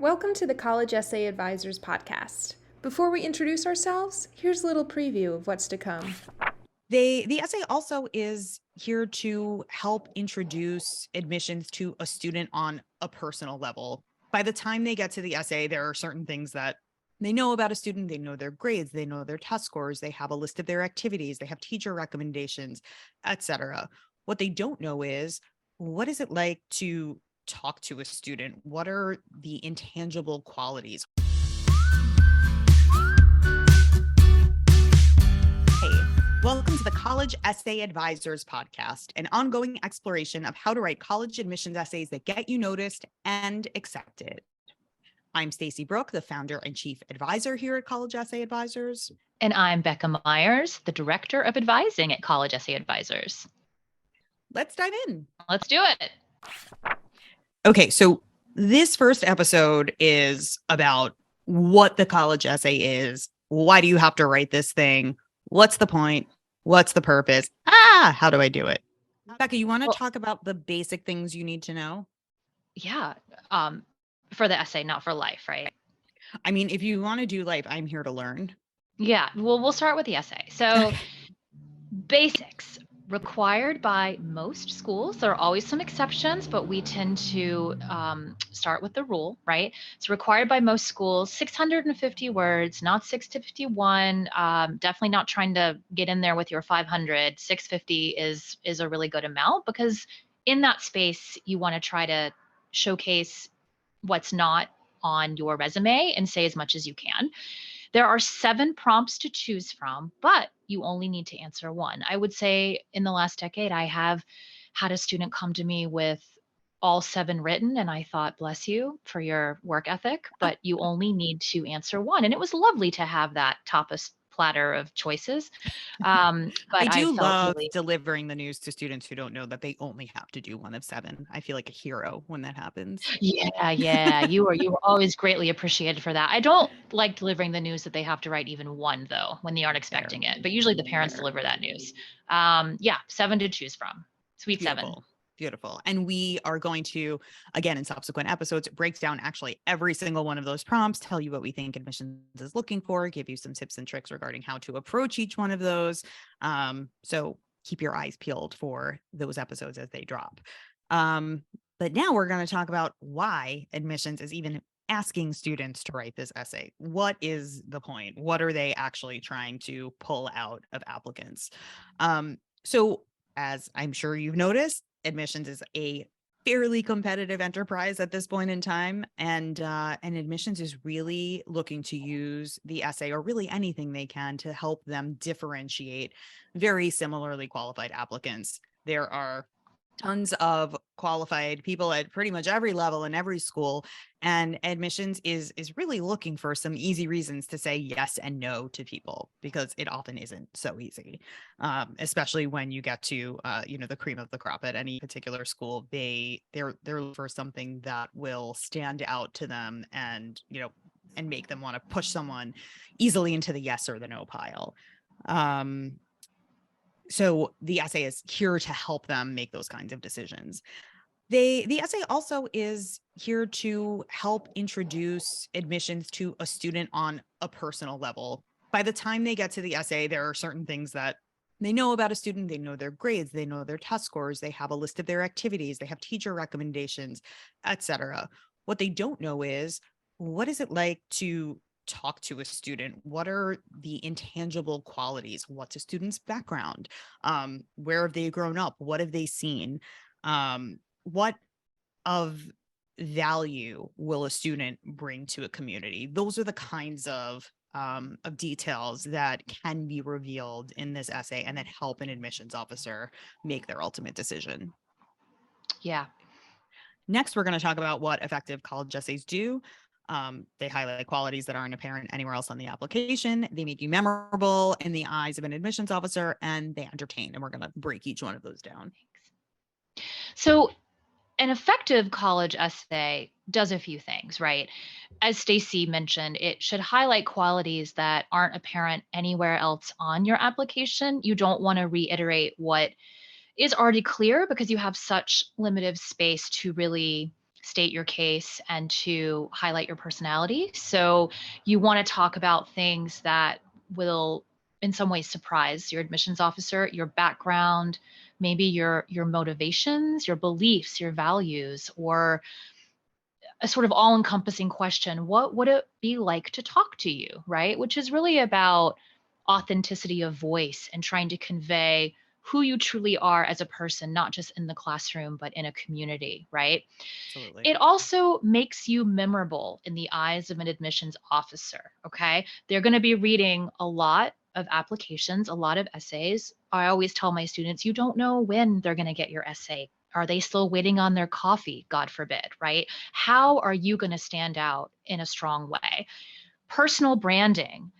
Welcome to the College Essay Advisors podcast. Before we introduce ourselves, here's a little preview of what's to come. The essay also is here to help introduce admissions to a student on a personal level. By the time they get to the essay, there are certain things that they know about a student. They know their grades, they know their test scores, they have a list of their activities, they have teacher recommendations, etc. What they don't know is, what is it like to talk to a student? What are the intangible qualities? Hey, welcome to the College Essay Advisors podcast, an ongoing exploration of how to write college admissions essays that get you noticed and accepted. I'm Stacey Brook, the founder and chief advisor here at College Essay Advisors. And I'm Becca Myers, the director of advising at College Essay Advisors. Let's dive in. Let's do it. Okay, so this first episode is about what the college essay is. Why do you have to write this thing? What's the point? What's the purpose? How do I do it? Becca, you want to talk about the basic things you need to know? Yeah. For the essay, not for life, right? I mean, if you want to do life, I'm here to learn. Yeah. Well, we'll start with the essay. So basics required by most schools. There are always some exceptions, but we tend to start with the rule, right? It's required by most schools, 650 words, not 651. Definitely not trying to get in there with your 500. 650 is a really good amount because in that space, you want to try to showcase what's not on your resume and say as much as you can. There are 7 prompts to choose from, but you only need to answer one. I would say in the last decade, I have had a student come to me with all 7 written, and I thought, bless you for your work ethic, but you only need to answer one. And it was lovely to have that tapas platter of choices. But I do love really delivering the news to students who don't know that they only have to do one of 7. I feel like a hero when that happens. Yeah. You were always greatly appreciated for that. I don't like delivering the news that they have to write even one though when they aren't expecting it. But usually the parents deliver that news. 7 to choose from. Sweet Beautiful. 7. Beautiful. And we are going to, again, in subsequent episodes, break down actually every single one of those prompts, tell you what we think admissions is looking for, give you some tips and tricks regarding how to approach each one of those. So keep your eyes peeled for those episodes as they drop. But now we're going to talk about why admissions is even asking students to write this essay. What is the point? What are they actually trying to pull out of applicants? So as I'm sure you've noticed, admissions is a fairly competitive enterprise at this point in time, and admissions is really looking to use the essay or really anything they can to help them differentiate very similarly qualified applicants. There are tons of qualified people at pretty much every level in every school, and admissions is really looking for some easy reasons to say yes and no to people, because it often isn't so easy, especially when you get to the cream of the crop at any particular school. They're looking for something that will stand out to them and make them want to push someone easily into the yes or the no pile. So the essay is here to help them make those kinds of decisions. The essay also is here to help introduce admissions to a student on a personal level. By the time they get to the essay, there are certain things that they know about a student. They know their grades, they know their test scores, they have a list of their activities, they have teacher recommendations, etc. What they don't know is, what is it like to talk to a student? What are the intangible qualities? What's a student's background? Where have they grown up? What have they seen? What of value will a student bring to a community? Those are the kinds of details that can be revealed in this essay and that help an admissions officer make their ultimate decision. Yeah. Next, we're going to talk about what effective college essays do. They highlight qualities that aren't apparent anywhere else on the application. They make you memorable in the eyes of an admissions officer, and they entertain. And we're going to break each one of those down. So an effective college essay does a few things, right? As Stacey mentioned, it should highlight qualities that aren't apparent anywhere else on your application. You don't want to reiterate what is already clear because you have such limited space to really state your case and to highlight your personality. So you want to talk about things that will in some ways surprise your admissions officer, your background, maybe your motivations, your beliefs, your values, or a sort of all-encompassing question. What would it be like to talk to you, right? Which is really about authenticity of voice and trying to convey who you truly are as a person, not just in the classroom, but in a community, right? Absolutely. It also makes you memorable in the eyes of an admissions officer, okay? They're going to be reading a lot of applications, a lot of essays. I always tell my students, you don't know when they're going to get your essay. Are they still waiting on their coffee? God forbid, right? How are you going to stand out in a strong way? Personal branding.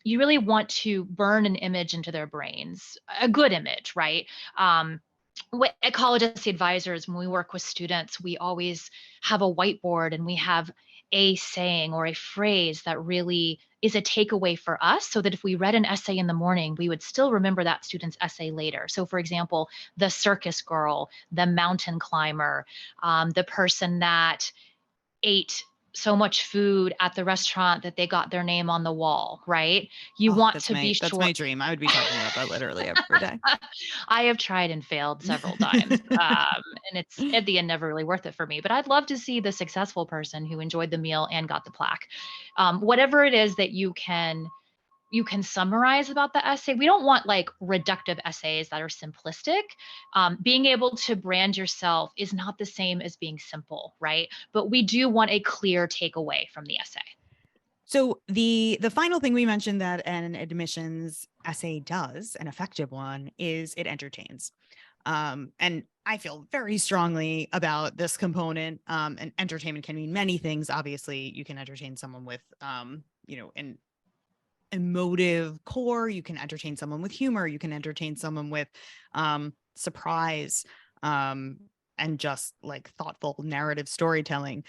You really want to burn an image into their brains, a good image, right? At college essay advisors, when we work with students, we always have a whiteboard and we have a saying or a phrase that really is a takeaway for us so that if we read an essay in the morning, we would still remember that student's essay later. So, for example, the circus girl, the mountain climber, the person that ate so much food at the restaurant that they got their name on the wall, right? You want to be That's sure. my dream. I would be talking about that literally every day. I have tried and failed several times. And it's at the end never really worth it for me. But I'd love to see the successful person who enjoyed the meal and got the plaque. Whatever it is that you can summarize about the essay. We don't want like reductive essays that are simplistic. Being able to brand yourself is not the same as being simple, right? But we do want a clear takeaway from the essay. So the final thing we mentioned that an admissions essay does, an effective one, is it entertains. And I feel very strongly about this component. And entertainment can mean many things. Obviously, you can entertain someone with, an emotive core. You can entertain someone with humor. You can entertain someone with surprise, and just like thoughtful narrative storytelling.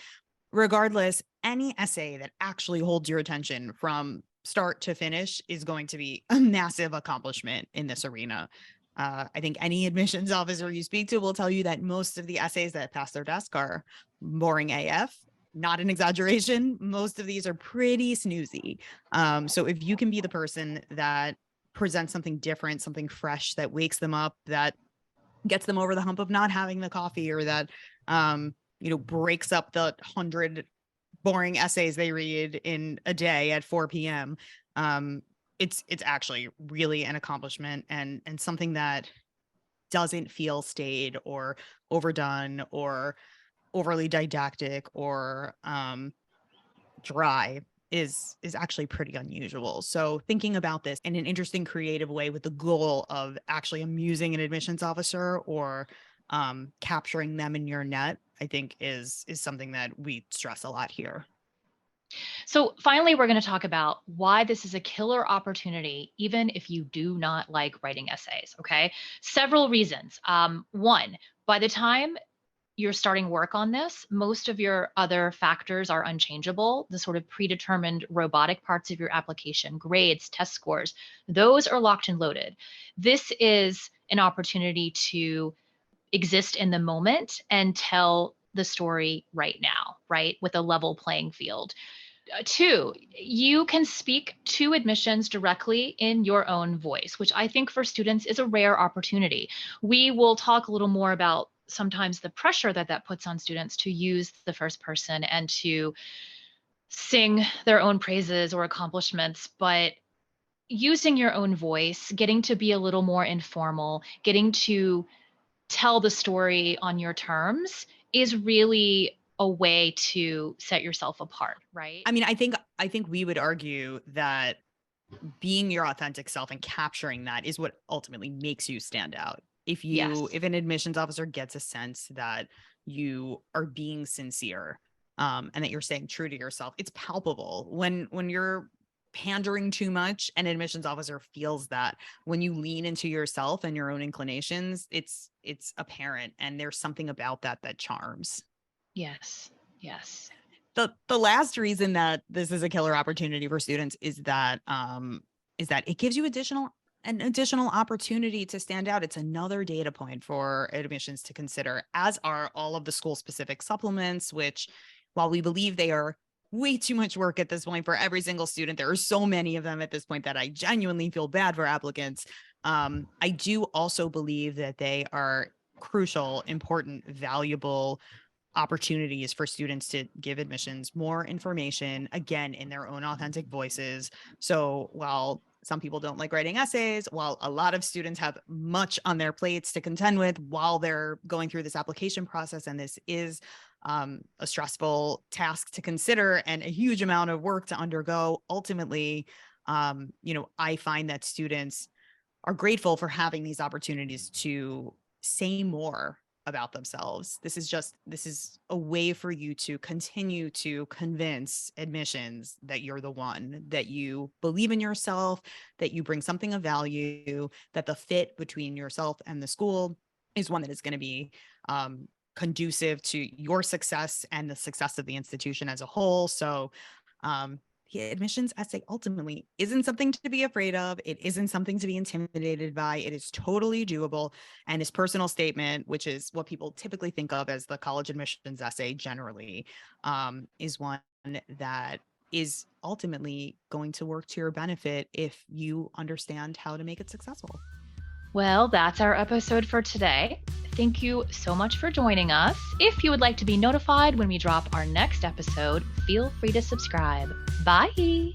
Regardless, any essay that actually holds your attention from start to finish is going to be a massive accomplishment in this arena. I think any admissions officer you speak to will tell you that most of the essays that pass their desk are boring AF. Not an exaggeration. Most of these are pretty snoozy. So if you can be the person that presents something different, something fresh that wakes them up, that gets them over the hump of not having the coffee, or that breaks up the 100 boring essays they read in a day at 4 p.m. It's actually really an accomplishment and something that doesn't feel staid or overdone or overly didactic or dry is actually pretty unusual. So thinking about this in an interesting, creative way with the goal of actually amusing an admissions officer or capturing them in your net, I think is something that we stress a lot here. So finally, we're going to talk about why this is a killer opportunity, even if you do not like writing essays. Okay. Several reasons. One, by the time you're starting work on this, most of your other factors are unchangeable. The sort of predetermined robotic parts of your application, grades, test scores, those are locked and loaded. This is an opportunity to exist in the moment and tell the story right now, right? With a level playing field. Two, you can speak to admissions directly in your own voice, which I think for students is a rare opportunity. We will talk a little more about sometimes the pressure that puts on students to use the first person and to sing their own praises or accomplishments, but using your own voice, getting to be a little more informal, getting to tell the story on your terms is really a way to set yourself apart, right? I mean, I think we would argue that being your authentic self and capturing that is what ultimately makes you stand out. Yes. If an admissions officer gets a sense that you are being sincere, and that you're staying true to yourself, it's palpable. When you're pandering too much, an admissions officer feels that. When you lean into yourself and your own inclinations, it's apparent, and there's something about that charms. Yes. Yes. The last reason that this is a killer opportunity for students is that it gives you additional an additional opportunity to stand out. It's another data point for admissions to consider, as are all of the school specific supplements, which, while we believe they are way too much work at this point for every single student, there are so many of them at this point that I genuinely feel bad for applicants. I do also believe that they are crucial, important, valuable opportunities for students to give admissions more information, again, in their own authentic voices. So while some people don't like writing essays, while a lot of students have much on their plates to contend with while they're going through this application process, and this is a stressful task to consider and a huge amount of work to undergo, ultimately, I find that students are grateful for having these opportunities to say more about themselves. This is a way for you to continue to convince admissions that you're the one, that you believe in yourself, that you bring something of value, that the fit between yourself and the school is one that is going to be conducive to your success and the success of the institution as a whole. So the admissions essay ultimately isn't something to be afraid of. It isn't something to be intimidated by. It is totally doable. And his personal statement, which is what people typically think of as the college admissions essay generally, is one that is ultimately going to work to your benefit if you understand how to make it successful. Well, that's our episode for today. Thank you so much for joining us. If you would like to be notified when we drop our next episode, feel free to subscribe. Bye.